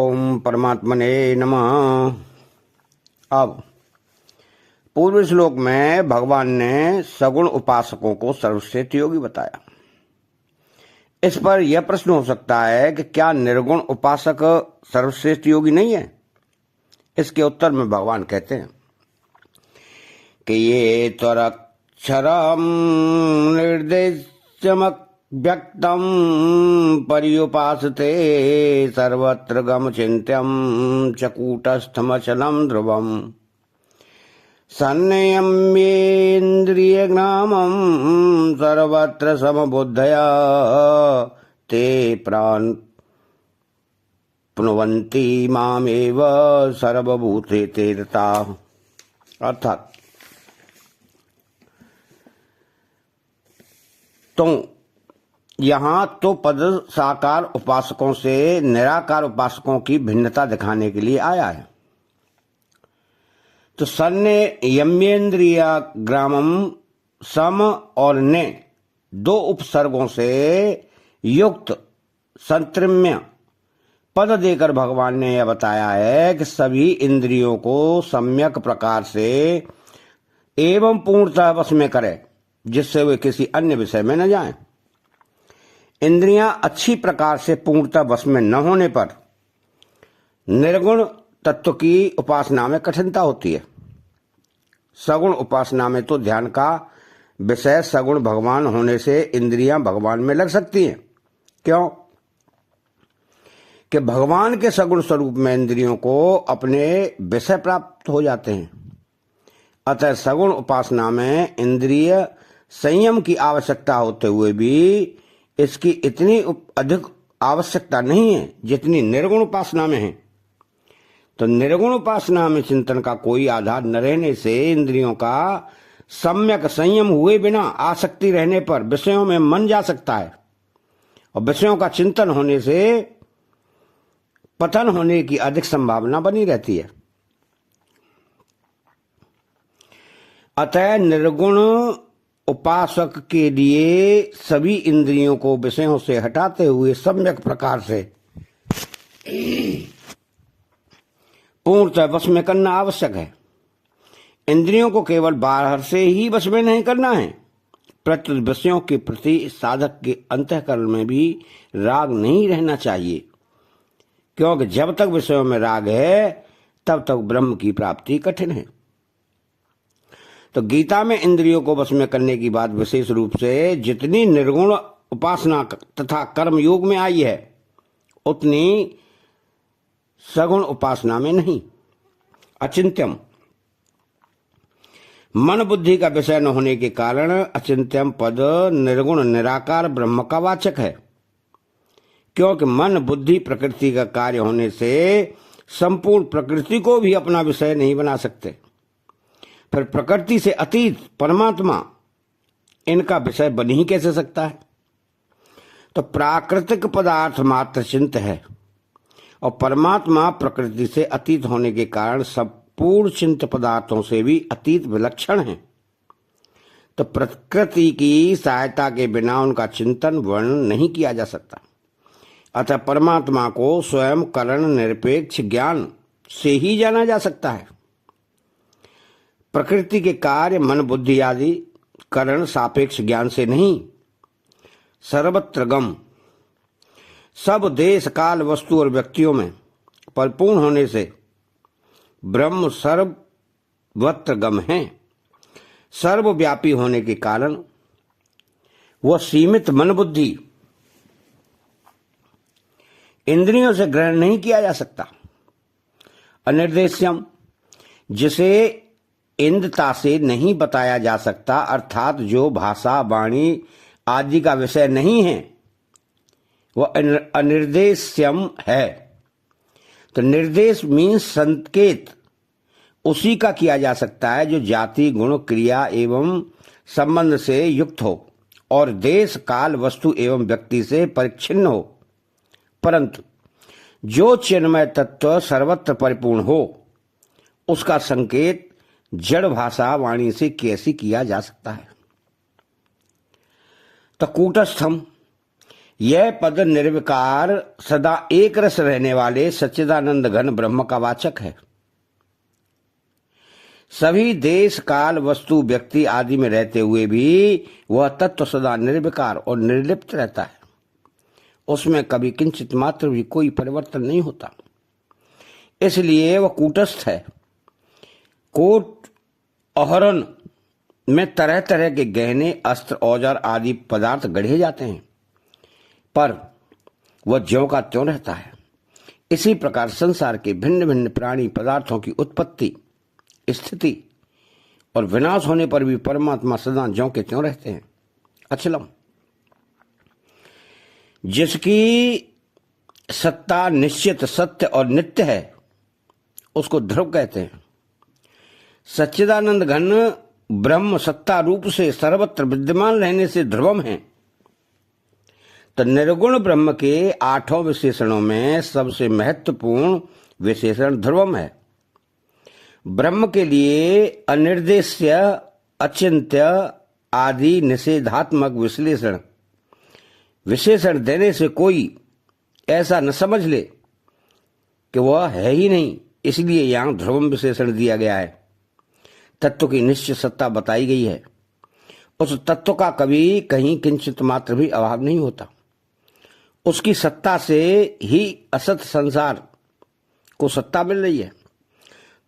ओम परमात्मने नमः। अब पूर्व श्लोक में भगवान ने सगुण उपासकों को सर्वश्रेष्ठ योगी बताया। इस पर यह प्रश्न हो सकता है कि क्या निर्गुण उपासक सर्वश्रेष्ठ योगी नहीं है? इसके उत्तर में भगवान कहते हैं कि ये त्वरक्षरम निर्देशमक व्यक्तम पर्युपासते सर्वत्र गम चिंत्यम चकूटस्थमचलम ध्रुवम संयम्येन्द्रियग्रामं सर्वत्र समबुद्धया ते प्राण प्नुवन्ति मामेव सर्वभूते रताः। अर्थात तो यहाँ तो पद साकार उपासकों से निराकार उपासकों की भिन्नता दिखाने के लिए आया है। तो सन्ने यम्येन्द्रिय ग्रामम सम और ने दो उपसर्गों से युक्त संतृम्य पद देकर भगवान ने यह बताया है कि सभी इंद्रियों को सम्यक प्रकार से एवं पूर्णतः वश में करे, जिससे वे किसी अन्य विषय में न जाएं। इंद्रियां अच्छी प्रकार से पूर्णतः वश में न होने पर निर्गुण तत्व की उपासना में कठिनता होती है। सगुण उपासना में तो ध्यान का विषय सगुण भगवान होने से इंद्रियां भगवान में लग सकती हैं। क्यों? कि भगवान के सगुण स्वरूप में इंद्रियों को अपने विषय प्राप्त हो जाते हैं। अतः सगुण उपासना में इंद्रिय संयम की आवश्यकता होते हुए भी इसकी इतनी अधिक आवश्यकता नहीं है जितनी निर्गुण उपासना में है। तो निर्गुण उपासना में चिंतन का कोई आधार न रहने से इंद्रियों का सम्यक संयम हुए बिना आसक्ति रहने पर विषयों में मन जा सकता है, और विषयों का चिंतन होने से पतन होने की अधिक संभावना बनी रहती है। अतः निर्गुण उपासक के लिए सभी इंद्रियों को विषयों से हटाते हुए सम्यक प्रकार से पूर्णतः वश में करना आवश्यक है। इंद्रियों को केवल बाहर से ही वश में नहीं करना है, प्रत्युत विषयों के प्रति साधक के अंतःकरण में भी राग नहीं रहना चाहिए, क्योंकि जब तक विषयों में राग है तब तक ब्रह्म की प्राप्ति कठिन है। तो गीता में इंद्रियों को वश में करने की बात विशेष रूप से जितनी निर्गुण उपासना तथा कर्म योग में आई है, उतनी सगुण उपासना में नहीं। अचिंत्यम मन बुद्धि का विषय न होने के कारण अचिंत्यम पद निर्गुण निराकार ब्रह्म का वाचक है, क्योंकि मन बुद्धि प्रकृति का कार्य होने से संपूर्ण प्रकृति को भी अपना विषय नहीं बना सकते। फिर प्रकृति से अतीत परमात्मा इनका विषय बन ही कैसे सकता है? तो प्राकृतिक पदार्थ मात्र चिंत है, और परमात्मा प्रकृति से अतीत होने के कारण संपूर्ण चिंत पदार्थों से भी अतीत विलक्षण है। तो प्रकृति की सहायता के बिना उनका चिंतन वर्णन नहीं किया जा सकता। अतः परमात्मा को स्वयं करण निरपेक्ष ज्ञान से ही जाना जा सकता है। प्रकृति के कार्य मन बुद्धि आदि करण सापेक्ष ज्ञान से नहीं। सर्वत्र गम सब देश काल वस्तु और व्यक्तियों में परिपूर्ण होने से ब्रह्म सर्वत्र गम है। सर्वव्यापी होने के कारण वह सीमित मन बुद्धि इंद्रियों से ग्रहण नहीं किया जा सकता। अनिर्देश्यम जिसे इंद्रता से नहीं बताया जा सकता, अर्थात जो भाषा वाणी आदि का विषय नहीं है, वह अनिर्देश्यम है। तो निर्देश मीन्स संकेत उसी का किया जा सकता है जो जाति गुण क्रिया एवं संबंध से युक्त हो और देश काल वस्तु एवं व्यक्ति से परिच्छिन्न हो, परंतु जो चिन्मय तत्व सर्वत्र परिपूर्ण हो उसका संकेत जड़ भाषा वाणी से कैसे किया जा सकता है? तो कूटस्थम यह पद निर्विकार सदा एक रस रहने वाले सच्चिदानंद घन ब्रह्म का वाचक है। सभी देश काल वस्तु व्यक्ति आदि में रहते हुए भी वह तत्व सदा निर्विकार और निर्लिप्त रहता है। उसमें कभी किंचित मात्र भी कोई परिवर्तन नहीं होता, इसलिए वह कूटस्थ है। कोट अहरण में तरह तरह के गहने, अस्त्र, औजार आदि पदार्थ गढ़े जाते हैं, पर वह ज्यों का त्यों रहता है। इसी प्रकार संसार के भिन्न भिन्न प्राणी पदार्थों की उत्पत्ति, स्थिति और विनाश होने पर भी परमात्मा सदा ज्यों के त्यों रहते हैं, अचलम। जिसकी सत्ता निश्चित, सत्य और नित्य है, उसको ध्रुव कहते हैं। सच्चिदानंद घन ब्रह्म सत्ता रूप से सर्वत्र विद्यमान रहने से ध्रुवम है। तो निर्गुण ब्रह्म के 8 विशेषणों में सबसे महत्वपूर्ण विशेषण ध्रुवम है। ब्रह्म के लिए अनिर्देश्य, अचिंत्य आदि निषेधात्मक विशेषण देने से कोई ऐसा न समझ ले कि वह है ही नहीं, इसलिए यहां ध्रुवम विशेषण दिया गया है। तत्व की निश्चित सत्ता बताई गई है। उस तत्व का कभी कहीं किंचित मात्र भी अभाव नहीं होता। उसकी सत्ता से ही असत संसार को सत्ता मिल रही है।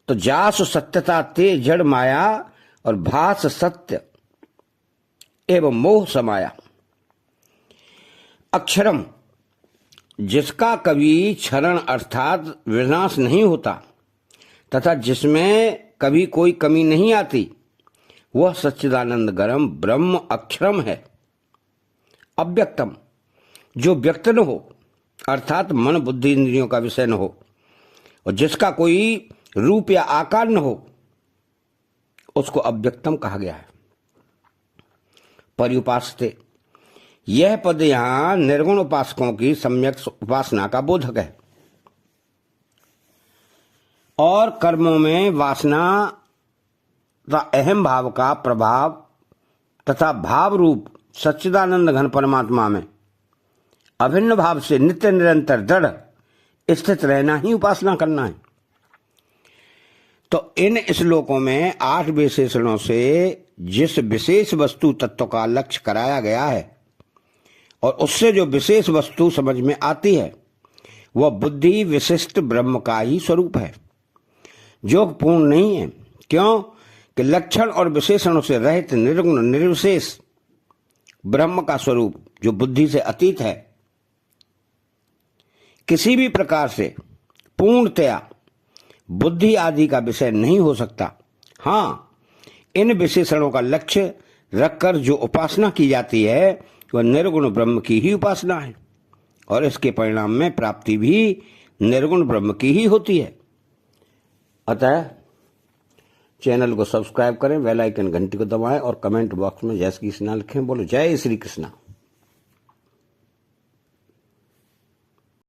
तो जासु सत्यता ते जड़ माया और भास सत्य एवं मोह समाया। अक्षरम, जिसका कभी क्षरण अर्थात विनाश नहीं होता तथा जिसमें कभी कोई कमी नहीं आती, वह सच्चिदानंद घन ब्रह्म अक्षरम है। अव्यक्तम, जो व्यक्त न हो अर्थात मन बुद्धि इंद्रियों का विषय न हो और जिसका कोई रूप या आकार न हो, उसको अव्यक्तम कहा गया है। पर्युपासते, यह पद यहां निर्गुण उपासकों की सम्यक उपासना का बोधक है और कर्मों में वासना तथा अहम भाव का प्रभाव तथा भाव रूप सच्चिदानंद घन परमात्मा में अभिन्न भाव से नित्य निरंतर दृढ़ स्थित रहना ही उपासना करना है। तो इन श्लोकों में 8 विशेषणों से जिस विशेष वस्तु तत्व का लक्ष्य कराया गया है और उससे जो विशेष वस्तु समझ में आती है, वह बुद्धि विशिष्ट ब्रह्म का ही स्वरूप है, जो पूर्ण नहीं है। क्यों कि लक्षण और विशेषणों से रहित निर्गुण निर्विशेष ब्रह्म का स्वरूप जो बुद्धि से अतीत है, किसी भी प्रकार से पूर्णतया बुद्धि आदि का विषय नहीं हो सकता। हाँ, इन विशेषणों का लक्ष्य रखकर जो उपासना की जाती है वह निर्गुण ब्रह्म की ही उपासना है और इसके परिणाम में प्राप्ति भी निर्गुण ब्रह्म की ही होती है। अतः चैनल को सब्सक्राइब करें, बेल आइकन घंटी को दबाएं और कमेंट बॉक्स में जय श्री कृष्णा लिखें। बोलो जय श्री कृष्णा।